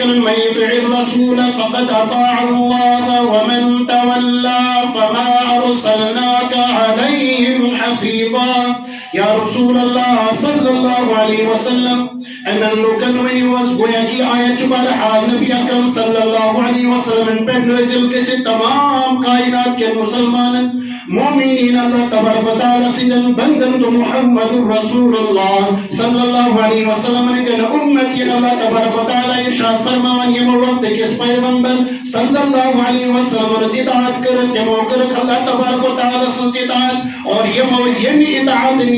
كان من يطع الرسول فقد أطاع الله ومن تولى فما أرسلناك عليهم حفيظا. Ya Rasulullah sallallahu alaihi wasallam, and look at when he was going ki ayat barha Nabi Akram sallallahu alaihi wasallam pe nazil ke se tamam kainat ke musliman mu'minin Allah tabaraka taala sidan bandan to Muhammadur Rasulullah sallallahu alaihi wasallam ne den ummati Allah tabaraka taala irshad farman ye waqt ke is paygambar sallallahu alaihi wasallam ne itaat kar temo kar Allah tabaraka taala se itaat aur ye itaat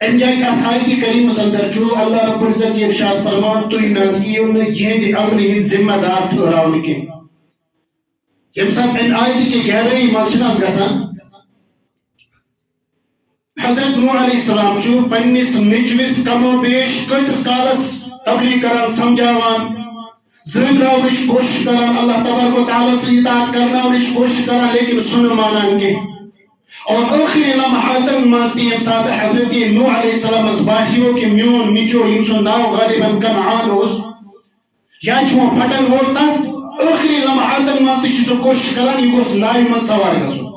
انجائی کا آیت کریم صدر جو اللہ رب العزت یہ ارشاد فرمان تو ہی نازگیوں نے یہ دی عملی ہن ذمہ دار ٹھہراؤں کے یم ساتھ ان آیت کی گہرائی ماشناس گسان حضرت نوح علیہ السلام جو پنیس نجویس کم و بیش کتس کالس تبلیغ کران سمجھاوان زہد راوچ کوشش کران اللہ تبارک و تعالی سے اطاعت کرنا وچ کوشش کران لیکن سن مانان کے اور آخری لمحات ماستی امساد حضرت نوح علیہ السلام اس باشیوں کے میون نیچو ہمسو ناو غالباً کنعان ہوس یا چھو پھٹن وولتا آخری لمحات ماستی شیسو کوشش کران یہ گوس نائی من سوار گسو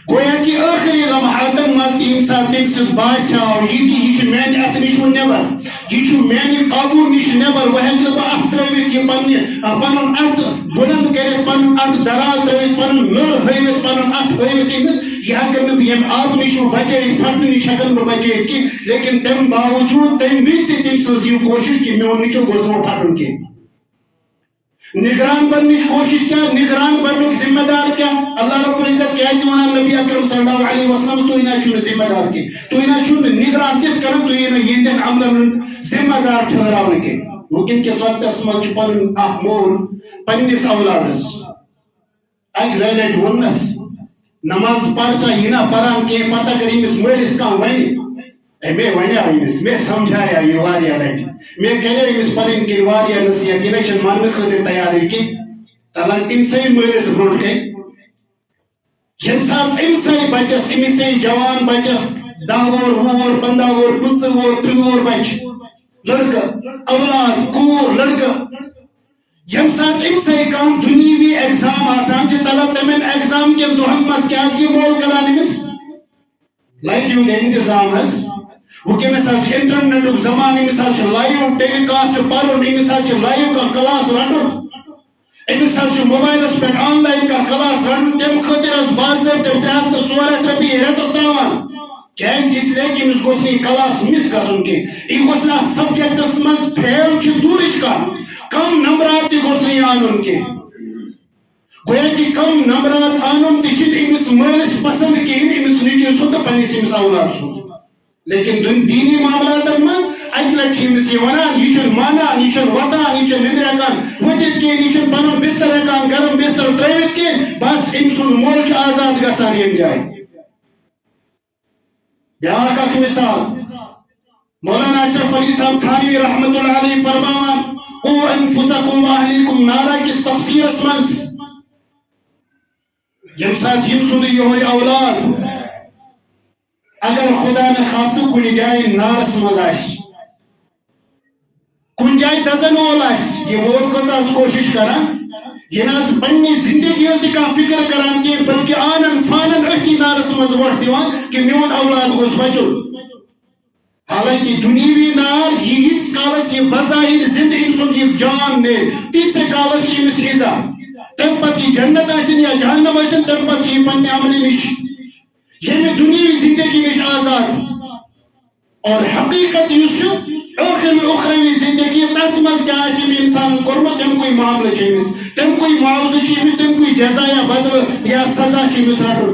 گویا کہ آخری لمحات ماستی امساد تمسد باشا اور یہ کہ یہ میں نے اتنیشو نیبر یہ چھو میں نے قابو نیش نیبر وہ ہے کہ اب ترویت یہ پنن ات بلند کرت پنن ات دراز ترویت پنن نر ہویت پنن ات ہویت امس یہ کرنے بھی ہم آپ نیشو بچے پھٹن نیش ہکن بچے کی لیکن تم باوجود تم ویستی تم سوزیو کوشش کی میں نیچو گوزمو پھٹن کی نگران بننے کی کوشش کیا نگران بننے کی ذمہ دار کیا اللہ رب العزت کیا زمانہ نبی اکرم صلی اللہ علیہ وسلم تو انہا چون ذمہ دار کی تو انہا چون نگران تیت کرن تو انہا یہ دن عمل ذمہ دار ٹھہراؤنے کے ممکن کس وقت اسمہ چپن احمول پنیس اولادس ایک لیلٹ ونس نماز پارچا ہینا پران کے پتہ کریم اس مویل اس کا وینی میں ونیا امس میں سمجھایا یہ واریا لٹ میں کہنے امس پنن کی واریا نصیحت یہ نشن مان خاطر تیار ہے کہ تلاش امسے مولس بروٹ کے یم ساتھ امسے بچس امسے جوان بچس داور وور بنداور پنسور تریور بچ لڑکا اولاد کور لڑکا یم ساتھ امسے کام دنیوی ایگزام آسان چھ طلب تمن ایگزام کے دوہم مس کیا یہ مول کران امس لائٹیوں دے انتظام ہے وکمس انٹرنیٹ زمانے مثال لائیو ٹیلی کاسٹ پرن مثال لائیو کا کلاس رٹن مثال موبائل پہ آن لائن کا کلاس رٹن تم خاطر باضابطہ 300-400 رۄپیہِ رٮ۪تس تراوان کیازِ اس لیے کہ أمِس گوٚژھ نہٕ یہِ کلاس مس گژھُن کینٛہہ یہِ گوٚژھ نہٕ اتھ سبجیکٹس منٛز فیل چھِ دوٗرٕچ کتھ کم نمبرات تہِ گوٚژھ نہٕ یہِ انُن کینٛہہ گویا کہ کم نمبرات انُن تہِ چھُنہٕ أمِس مٲلِس پسند کِہیٖنۍ أمِس نیٚچوِس سُنٛد تہٕ پننِس أمِس اولاد سُنٛد لیکن دینی معاملات من اکہ لٹ یہ ونان یہ مانان یہ وتان یہ نندر ہکان ورتھ کھین یہ پن بستر ہکان گرم بستر ترت کھین بس ام سن مول آزاد گسان یم جائے بیاکھ اکھ مثال مولانا اشرف علی صاحب تھانوی رحمت اللہ علیہ فرماوان قو انفسکم واہلیکم نارا کس تفسیرس من یم سات یم سن یہ اولاد اگر خدا نے خاص کن جائے نارس مزاش کن جائے دزن اولاش یہ مول کچھ کوشش کران یہ ناز پنی زندگی اس کا فکر کران کہ بلکہ آنن فانن اٹھی نارس مز وٹ دیوان کہ میون اولاد گوس بچو حالانکہ دنیوی نار یہ ہیچ کالس یہ بظاہر زند انسان یہ جان نے تیت سے کالس یہ مس ایزا تم پتی جنت آسن یا جہنم آسن تم پتی پنی عملی نش یہ میں دنیاوی زندگی نش آزاد اور حقیقت یوسو اخروی زندگی تحت مز کیا ہے میں انسان کرمت تم کوئی معاملہ چیمس تم کوئی معاوضہ چیمس تم کوئی جزا یا بدل یا سزا چیمس رٹو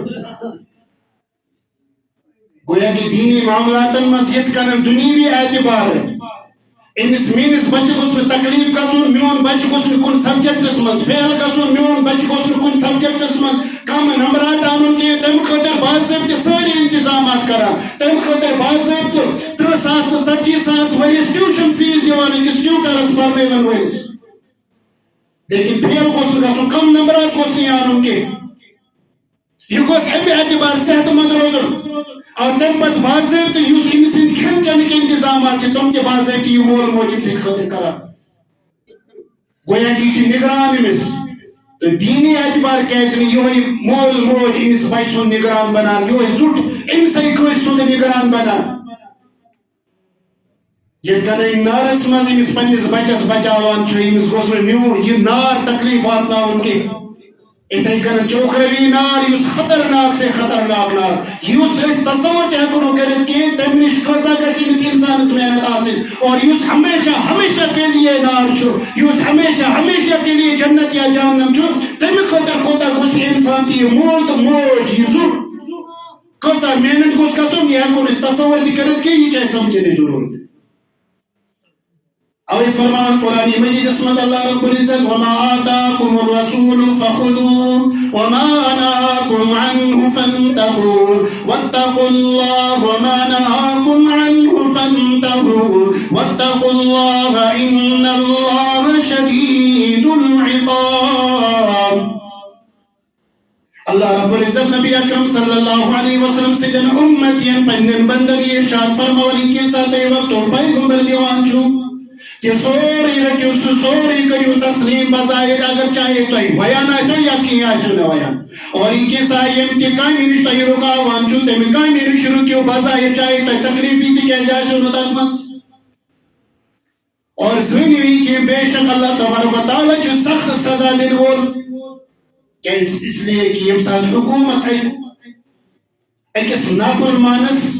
گویا کہ دینی معاملات مز یت کرن دنیاوی اعتبار امس میس بچہ گوس تکلیف گھن میون بچہ گوس کن سبجیکٹس مز فیل گھن میون بچہ گوس کن سبجیکٹس مز کم نمبرات ان کی تم خاطر باضابطہ ساری انتظامات کران تم خاطر باضابطہ 30 ساس تو 40 ساس ورس ٹیوشن فیس دیوان أکس ٹیوٹرس پرناون ورس لیکن فیل گوس گھن کم نمبرات گوس ان کی یہ گوس امہ اعتبار صحت مند روزن اور تم پتہ باضابطہ اس امس کھین چین کے انتظامات تم تہ باضابطہ یہ مول موج امس خاطر کران گویا کہ یہ نگران امس تو دینی اعتبار کیازِ یہ مول موج امس بچہ سن نگران بنان یہ زٹ امسے کس سند نگران بنان یہ کن نارس مز امس پنس بچس بچاوان امس گوس میون یہ نار تکلیف واتناون کی اتھے کن چوکھروی نار اس خطرناک سے خطرناک نار اس تصور تہ ہیکو کرت کی تم نش کھا گھس امس انسانس محنت حاصل اور اس ہمیشہ ہمیشہ کے لیے نار اس ہمیشہ ہمیشہ کے لیے جنت یا جہنم تمہ خاطر کوتا گوس انسان تہ مول تو موج یہ ضرور کھا محنت گوس گھن یہ ہیکو تصور تہ کرت کی یہ چاہے سمجھنے ضرورت اوی فرمان قرآن مجید اسمد اللہ رب العزت وما آتاکم الرسول فخذوه وما نهاکم عنه فانتهوا واتقوا الله وما نهاکم عنه فانتهوا واتقوا الله ان الله شدید العقاب اللہ رب العزت نبی اکرم صلی اللہ علیہ وسلم سیدن امتین پنن بندگی ارشاد فرماولی کے ساتھ وقت اور پیغمبر دیوان چھو کہ سوری رکھو سوری کریو تسلیم بظاہر اگر چاہے تو بیان آئیسو یا کی آئیسو نہ بیان اور ان کے سائیم کے کامی نشتہ ہی رکاوان چھو تیمی کامی نشتہ رکیو بظاہر چاہے تو تکلیفی تھی کیسے آئیسو نہ تاکمانس اور ذنوی کی بے شک اللہ تبارک و تعالی جو سخت سزا دن ہول کہ اس لیے کہ یہ ساتھ حکومت ہے ایک اس نافرمانس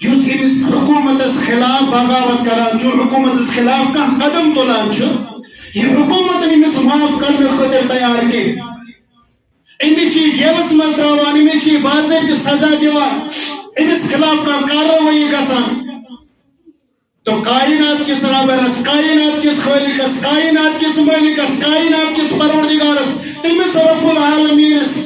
یس امس حکومت خلاف بغاوت کران چھو حکومت خلاف کا قدم تلان چھو یہ حکومت امس معاف کرنے خاطر تیار کے امس جیلس مز تراوان امس باضابطہ سزا دیوان امس خلاف کا کارروائی گژھان تو کائنات کس رابرس کائنات کس خالقس کائنات کس مالکس کائنات کس پروردگارس تمس رب العالمینس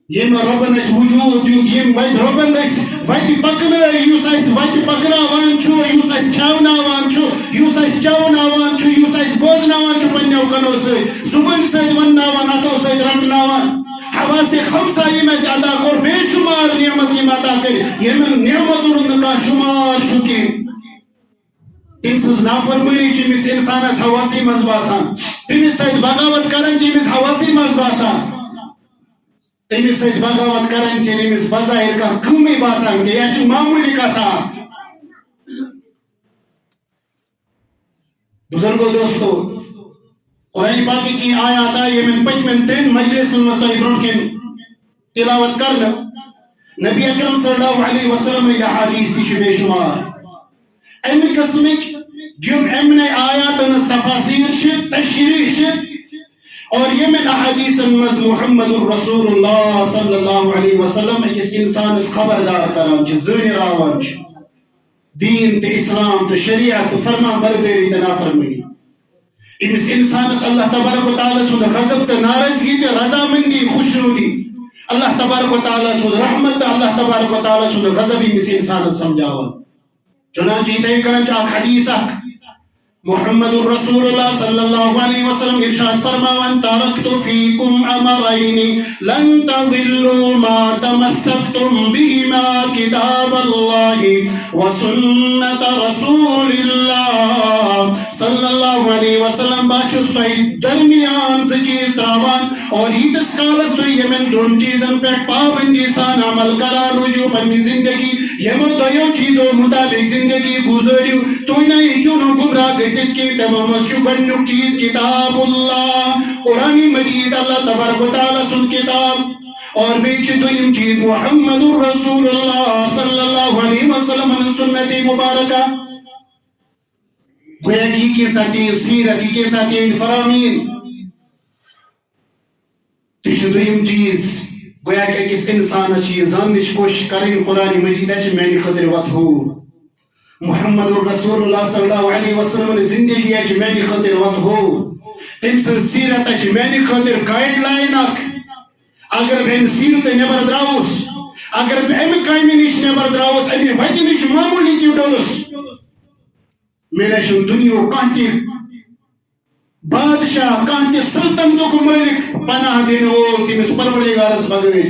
یم ربن اس وجود یم ربن اس وت پکنا یس اس وت پکناوان چھو یس اس کھاوناوان چھو یس اس چاوناوان چھو یس اس بوزناوان چھو پنیو کنو سے زبان سے وناوان اتو سے رٹناوان حواس خمسہ یم ادا کر بے شمار نعمت یم عطا کر یم نعمتن کا شمار شکی تمس نافرمانی چمس انسانس حواسی مز باسان تمس سید بغاوت کرن چمس حواسی مز باسان تمس سید بغاوت کرن چمس بظاہر کا کمی باسان کہ یہ معمولی کتھا بزرگو دوستو قرآن پاک کی آیات آئی من پچمن 3 مجلس مستوی برون کے تلاوت کرنا نبی اکرم صلی اللہ علیہ وسلم نے حدیث تھی بے شمار امی قسمک جم امن آیات انس تفاصیر چھ تشریح چھ اور یہ من احادیث مز محمد الرسول اللہ صلی اللہ علیہ وسلم ایک انسان اس خبردار کرام چھ زین راوان چھ دین تے اسلام تے شریعت فرمان برداری تے نافرمانی اس انسان اس اللہ تبارک و تعالی سود غضب تے ناراضگی تے رضامندی خوشنودی اللہ تبارک و تعالی سود رحمت اللہ تبارک و تعالی سود غضبی اس انسان سمجھاوا چنانچہ یہ کرن چاک حدیث محمد الرسول اللہ صلی اللہ علیہ وسلم ارشاد فرماوان ترکت فیکم امرین لن تضلوا ما تمسکتم بهما کتاب اللہ وسنت رسول اللہ صلی اللہ علیہ وسلم باچس تو درمیان سے چیز تراوان اور ہیتس کالس تو یہ من دون چیزن پیٹ پابندی سان عمل کران رجوع پنی زندگی یہ مدعیو چیزوں مطابق زندگی گزاریو تو انہیں کیوں نو گمراہ گزید کی تمام شبنک چیز کتاب اللہ قرآن مجید اللہ تبارک و تعالی سن کتاب اور بیچ دویم چیز محمد الرسول اللہ صلی اللہ علیہ وسلم سنت مبارکہ گویا کی ساتھی سیرت کی ساتھی فرامین تیش دویم چیز گویا کہ کس انسان چیز زانش کوشش کریں قرآن مجید ہے میں نے خطر وقت ہو محمد رسول اللہ صلی اللہ علیہ وسلم زندگی اچ میانی خاطر وت ہو تم سن سیرت اچ میانی خاطر گائیڈ لائن اک اگر بہ سیرت نبر دراوس اگر بہ ام کامہ نش نبر دراوس ام وتہ نش معمولی تہ ڈولس میرا چھ دنیا کانتی بادشاہ کانتی سلطنتک مالک پناہ دین وول تمس پروردگارس بغیر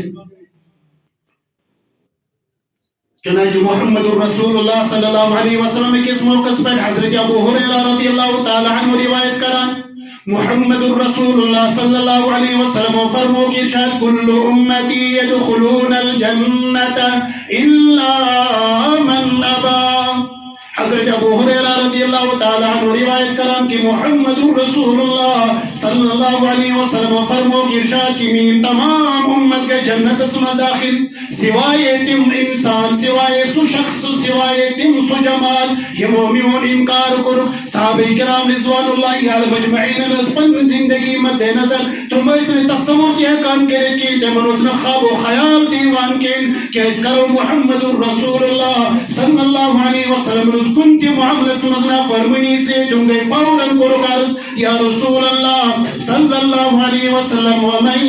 چنانچہ محمد رسول اللہ صلی اللہ علیہ وسلم کس موقع پر حضرت ابو ہریرہ رضی اللہ تعالی عنہ روایت کران محمد رسول اللہ صلی اللہ علیہ وسلم فرمو کہ ارشاد کل امتی يدخلون الجنة الا من ابا حضرت ابو ہریرہ رضی اللہ تعالی عنہ روایت کران کہ محمد رسول اللہ صلی اللہ علیہ وسلم فرمو کہ ارشاد کی مین تمام امت کے جنت اس میں داخل سوائے تم انسان سوائے سو شخص سوائے تم سو جمال یمو میون انکار کرک صحابہ کرام رضوان اللہ علیہ مجمعین اس پن زندگی مد نظر تم اس نے تصور کیا کام کرے کہ تمن اس نے خواب و خیال دیوان کہ اس کرو محمد رسول اللہ صلی اللہ علیہ وسلم اس کنتی معاملہ سمجھنا فرمانی اس لیے تم گئی فوراً کرو کارس یا رسول اللہ صلی اللہ علیہ وسلم ومن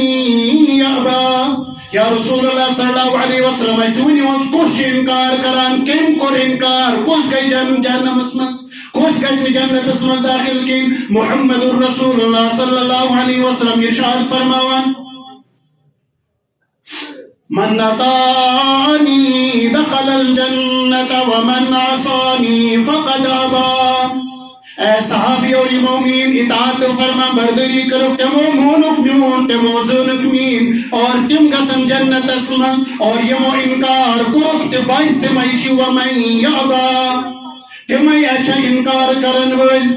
یعبا یا رسول اللہ صلی اللہ علیہ وسلم ایسے ونی وز کس انکار کران کم کر انکار کس گئی جہنم اسمس کس گئی جنت اسمس داخل کی محمد رسول اللہ صلی اللہ علیہ وسلم ارشاد فرماوان من اطاعنی دخل الجنت ومن عصانی فقد ابا اے صحابی و مومین اطاعت فرما برداری کرو تمو مونک میون تمو زونک مین اور تم گسن جنت اسمس اور یمو انکار کرو باعث تمہی چی ومن یعبا تمہی اچھا انکار کرن ول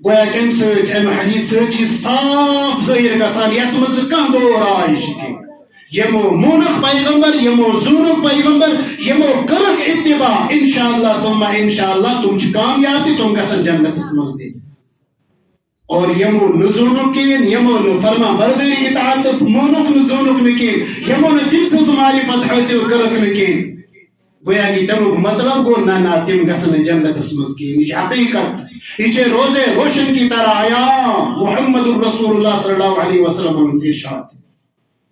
گویا کن سچ ام حدیث سچی صاف ظاہر گسان یت مزل کم دور آئی چکی یمو مونک پیغمبر یمو زونک پیغمبر یمو کرک اتباع انشاءاللہ ثم انشاءاللہ تم چھ کامیاب تھی تم گسن جنت اس مزدی اور یمو نزونک کین یمو فرما برداری اطاعت مونک نزونک نکین یمو تمسز معرفت حاصل کرک نکین گویا کی تمو مطلب گو نا تم گسن جنت اس مزدی نیچ حقیقت نیچے روزے روشن کی طرح آیا محمد رسول اللہ صلی اللہ علیہ وسلم ارشاد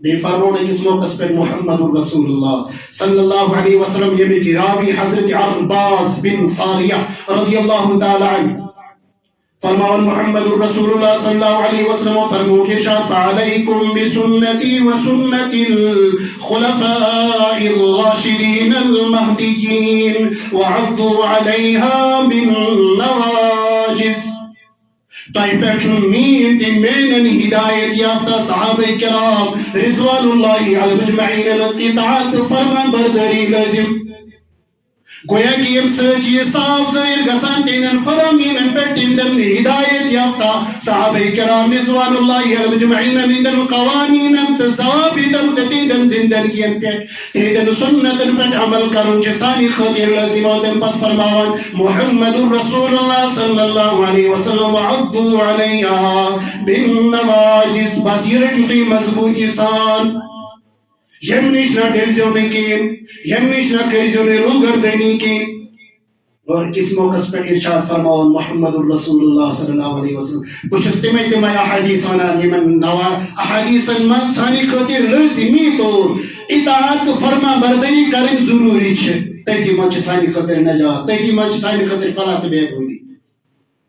دے فرمونے کس موقع پر محمد رسول اللہ صلی اللہ علیہ وسلم یہ بھی راوی حضرت عرباز بن ساریہ رضی اللہ تعالی عنہ فرمان محمد رسول اللہ صلی اللہ علیہ وسلم فرمو کہ ارشاد فعلیکم بسنتی وسنت الخلفاء الراشدین المہدیین وعضوا علیہا بالنواجز تائیں پیچھو مین تی مینن ہدایت یافتہ صحابہ کرام رضوان اللہ علیہ مجمعین اطاعت فرما برداری لازم گویا کہ ام سچی صاحب ظاہر گسان تینن فرامینن پر تیندن ہدایت یافتہ صحابہ کرام رضوان اللہ علیہ مجمعین تیندن قوانینن تضابطن تیندن زندگین پر تیندن سنتن پر عمل کرن جسانی خطیر لازم آدم پت فرماوان محمد رسول اللہ صلی اللہ علیہ وسلم وعضو علیہا بالنواجز بس یہ رکھتی مضبوطی سان یم نش نہ ڈیلزیو نے کین یم نش نہ کریزیو نے روگردنی کین اور کس موقع پر ارشاد فرماؤن محمد رسول اللہ صلی اللہ علیہ وسلم کچھ استماعی تمہیں احادیث ونان یمن نوا احادیث من ثانی خطیر لازمی طور اطاعت فرما برداری کرن ضروری چھے تیتی منچ ثانی خطیر نجات تیتی منچ ثانی خطیر فلاح بے بودی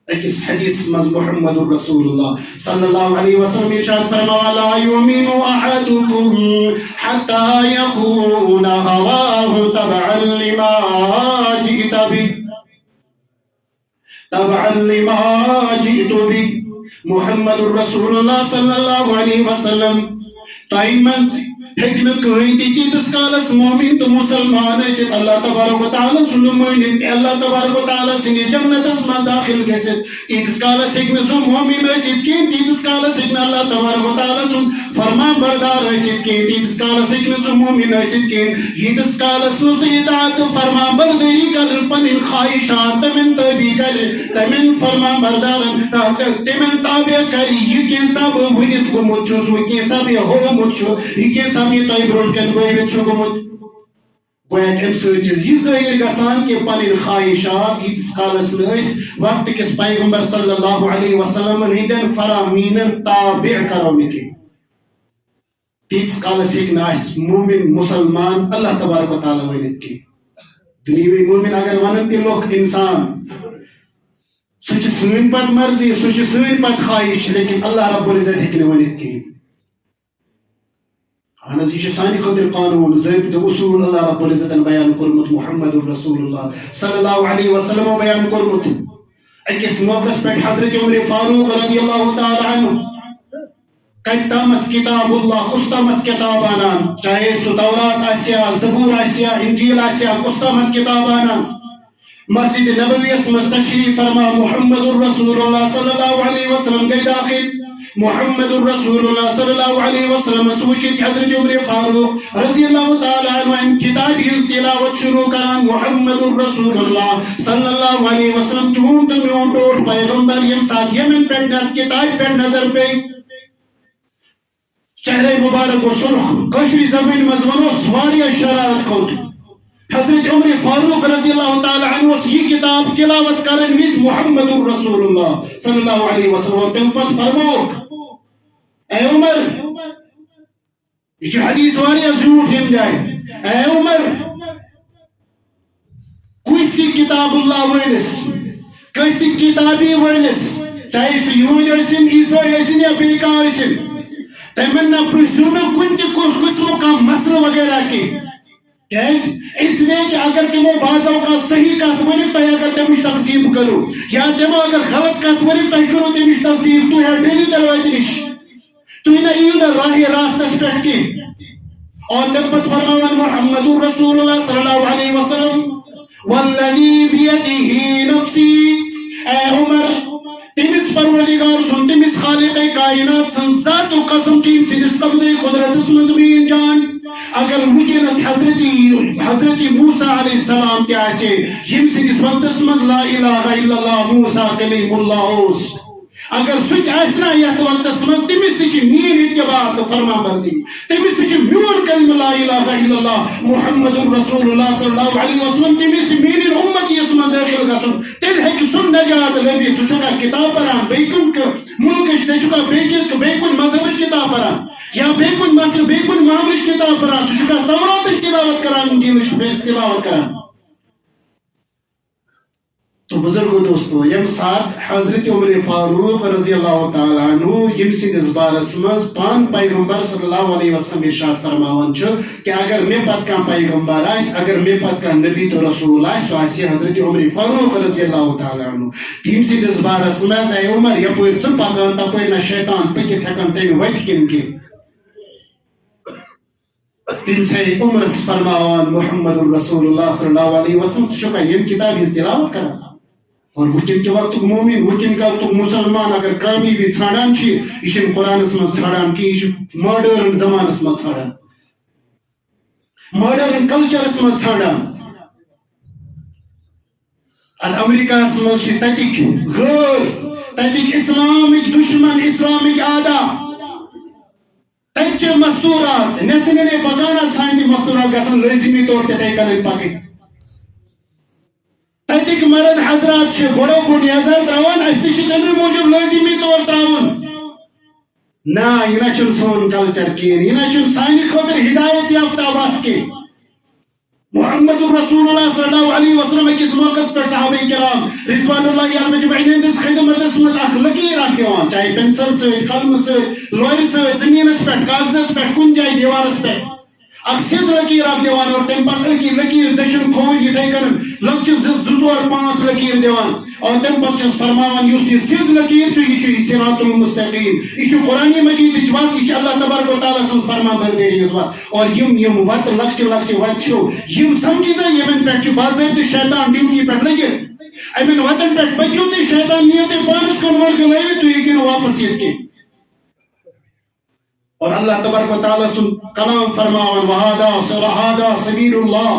ایک حدیث مز محمد رسول اللہ صلی اللہ علیہ وسلم ارشاد فرمایا لا یؤمن احدکم حتی یکون ہواہ تبعا لما جئت به تبعا لما جئت به محمد رسول اللہ صلی اللہ علیہ وسلم تائمن ہیکن کہیں تیتس کالس مومن تو مسلمان ہے اللہ تبارک و تعالی سن مومن اللہ تبارک و تعالی سن جنت اس میں داخل گژھت تیتس کالس ہیکن سو مومن ہے کین تیتس کالس ہیکن اللہ تبارک و تعالی سن فرما بردار ہے کین تیتس کالس ہیکن سو مومن ہے کین تیتس کالس سو اطاعت فرما برداری کر پن خواہشات تمن تابع کر تمن فرما بردار تمن تابع کر یہ کی سب ونیت گمت چھو کی سب ہو مت چھو یہ کی سب یہ طيب رول كان قوي بتشوكمت گویا یہ ظاہر گژھان کہ پن خواہشات یتس کالس وقت کس پیغمبر صلی اللہ علیہ وسلم ہندین فرامین تابع کرو نکی تیس کالس ہیک مومن مسلمان اللہ تبارک و تعالی ونت کی دنیوی مومن اگر ونن تی لوک انسان سہ سن پت مرضی سہ سن پت خواہش لیکن اللہ رب العزت ہیک ونت کی اہن یہ سانہ خاطر قانون ضابطہ اصول اللہ رب العزت بیان کورمت محمد رسول اللہ صلی اللہ علیہ وسلم بیان کورمت اکس موقع پہ حضرت عمر فاروق رضی اللہ تعالی عنہ کت تامت کتاب اللہ کس تامت کتاب آنان چاہے سہ تورات آسیا زبور آسیا انجیل آسیا کس تامت کتاب آنان مسجد نبویس مز تشریف فرما محمد رسول اللہ صلی اللہ علیہ وسلم گئی داخل محمد رسول اللہ صلی اللہ علیہ وسلم سوچت حضرت عمر فاروق رضی اللہ تعالی عنہ کتاب ہنس تلاوت شروع کران محمد رسول اللہ صلی اللہ علیہ وسلم چون تو میون ٹوٹ پیغمبر یم ساتھ یمن پہ کتاب پہ نظر پہ چہرے مبارک و سرخ کشری زمین مزمنو سواریا شرارت کھوت حضرت عمر فاروق رضی اللہ تعالی عنہ یہ کتاب تلاوت کرن وز محمد رسول اللہ صلی اللہ علیہ وسلم تم فت فرموک اے عمر یہ حدیث واریا زیوٹ ہم جائے اے عمر کس تی کتاب اللہ وینس کس تی کتابی وینس چاہے سو یہود ایسن عیسائی ایسن یا بیکار ایسن تمنا پرسوم کن تی قسم کا مسئلہ وغیرہ کی اس لیے کہ اگر تمو بعض اوقات صحیح کت ورن تہ اگر تمش تقسیم کرو یا تمو اگر غلط کت ورن تہ کرو تمش تصدیق تو ہے ڈیلی تلویت نش تو نہ ایو نہ راہ راستس پہ کی اور تم پت فرماون محمد رسول اللہ صلی اللہ علیہ وسلم والذی بیدہ نفسی اے عمر تمس پروردگار سن تمس خالق کائنات سن ذات و قسم چیم سدس قبضے قدرت اسم زمین جان اگر وکنس حضرت موسیٰ علیہ السلام تی آسے یم سدس وقت مز لا الہ الا اللہ موسیٰ کلیم اللہ اگر سچ آسنا یت وقت مز تمس تچ مین اتباع تو فرما بردی تمس تچ میون کلمہ لا الہ الا اللہ محمد رسول اللہ صلی اللہ علیہ وسلم تمس مین امتی اس مز داخل گژھن تیل ہیکہ سن نجات لبِتھ ژٕ چھُکھا کتاب پران بیٚیہِ کُنہِ ملکٕچ ژٕ چھُکھا بیٚیہِ کُنہِ مذہبٕچ کتاب پران یا بیٚیہِ کُنہِ مسلہٕ بیٚیہِ کُنہِ معاملٕچ کتاب پران ژٕ چھُکھا توراتٕچ تلاوت کران انجیلٕچ تلاوت کران تو بزرگو دوستو یم ساتھ حضرت عمر فاروق رضی اللہ تعالی عنہ یم سندس بارس مز پان پیغمبر صلی اللہ علیہ وسلم ارشاد فرماون کہ اگر میں پت کان پیغمبر آئس اگر میں پت کان نبی تو رسول آئس سو آئس حضرت عمر فاروق رضی اللہ تعالی عنہ تم سندس بارس مز اے عمر یپور ژٕ پکان تپور نہ شیطان پکت ہیکان تمہ وتہ کن کی تم سے عمرس فرماوان محمد رسول اللہ صلی اللہ علیہ وسلم ژٕ چھُکھا یم کتاب ہنز تلاوت کران اور وکن کے وقت مومن وکن کا وقت مسلمان اگر کامیابی ژھانڈان چھ یہ قرآنس مز ژھانڈان کہ یہ ماڈرن زمانس مز ژھانڈان ماڈرن کلچرس مز ژھانڈان امریکاس مز تتک غیر تتک اسلامک دشمن اسلامک آدھا تتچ مستورات نتنے پکانا سان تہ مستورات گژھن لازمی طور تتھے کنن پکن تتک مرد حضرات گوڑو گوڑ نظر تراون اس تہ تمے موجود لازمی طور تراون نا یہ نہ سون کلچر کین یہ نہ سانہ خاطر ہدایت یافتہ وقت کی محمد رسول اللہ صلی اللہ علیہ وسلم کس موقع پر صحابہ کرام رضوان اللہ علیہم اجمعین ہندس خدمتس مز اخ لکیر اخ دیوان چاہے پنسل سے قلم سے لوہر سے زمینس پہ کاغذس پہ کن جائے دیوارس پہ اخ سیز لکیر اخ دیوان اور تم پتہ اکی لکیر دشن کھوون یتھے کن لکچ زور پانچ لکیر دیوان اور تم پتہ فرماوان یس یہ سیز لکیر یہ صراط المستقیم یہ قرآن مجید وت یہ اللہ تبارک و تعالی سن فرما برداری وت اور یم وت لکچ وت چھو یم سمجھا یمن پہ باضابطہ شیطان ڈیوٹی پہ لگت امن وتن پہ پکیو تھی شیطان نیت پانس کن ورگ لوت تھی ہیکو واپس یت کی اور اللہ تبارک و تعالی سن کلام فرماون وہذا سبیل اللہ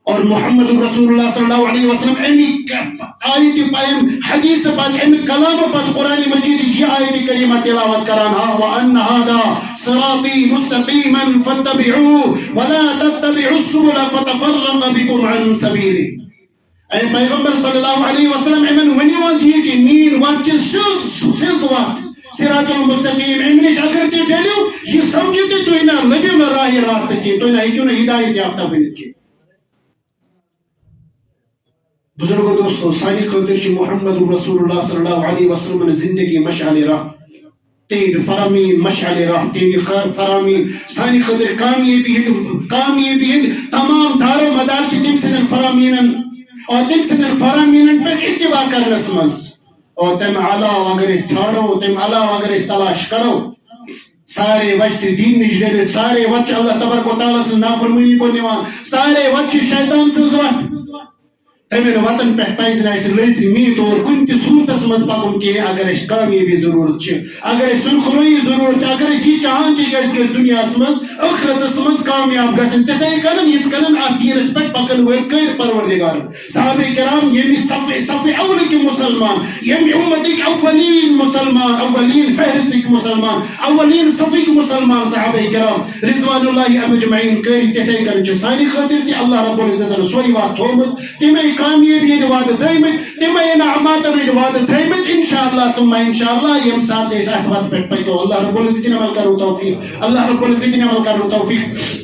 اور محمد رسول اللہ صلی اللہ علیہ وسلم امی آیت پایم حدیث پات امی کلام پات قرآن مجید یہ آیت کریمہ تلاوت کران وان هذا صراطی مستقیما فاتبعوه ولا تتبعوا السبل فتفرق بكم عن سبیلہ. اے پیغمبر صلی اللہ علیہ وسلم امن ونیو از یہ کہ مین وات سز وات صراط المستقیم امنش اگر تی ڈیلیو یہ سمجھتے تو انہا لبیو نہ راہ راست کی تو انہا ہیچو نہ ہدایت یافتہ بنت کی. بزرگو دوستو سانی خاطر چھ محمد رسول اللہ صلی اللہ علیہ وسلم زندگی مشعل راہ تید فرامین مشعل راہ تید فرامین سانی خاطر کامیابی ہند تمام دارو مدار چھ تم سنن فرامین اور تم سنن فرامین پر اتباع کرنس منز اور تم علاو اگر اس چھاڑو تم علاو اگر اس تلاش کرو سارے وجہ دین نجرے سارے وجہ اللہ تبارک و تعالیٰ سے نافرمانی کو نیوان سارے وجہ شیطان سے زوات تمہیں وطن پہ پیسنا اس لازمید اور کنتی صورت مز پکن کہ اگر اس کامیابی ضرورت ہے اگر اس سنخروئی ضرورت ہے اگر اس یہ چاہاں چاہیے کہ اس دنیا مز اخرت مز کامیاب گسن تتائی کنن یہ کنن آتی رسپیکٹ پکن ہوئے کئی پروردگار صحابہ کرام یہ صف اول کی مسلمان یہ امت ایک اولین مسلمان اولین فہرست کی مسلمان اولین صفی کی مسلمان صحابہ کرام رضوان اللہ مجمعین کئی تتائی کنن جو سانی خاطر تی اللہ رب العزت سوئی بات تھومت تمہیں کامیابی دعوت دیمت تمہیں نعمات دعوت دیمت انشاءاللہ ثم انشاءاللہ یم ساتھ اس احتوات پہ پہ تو اللہ رب العزت نے عمل کرو توفیق اللہ رب العزت نے عمل کرو توفیق.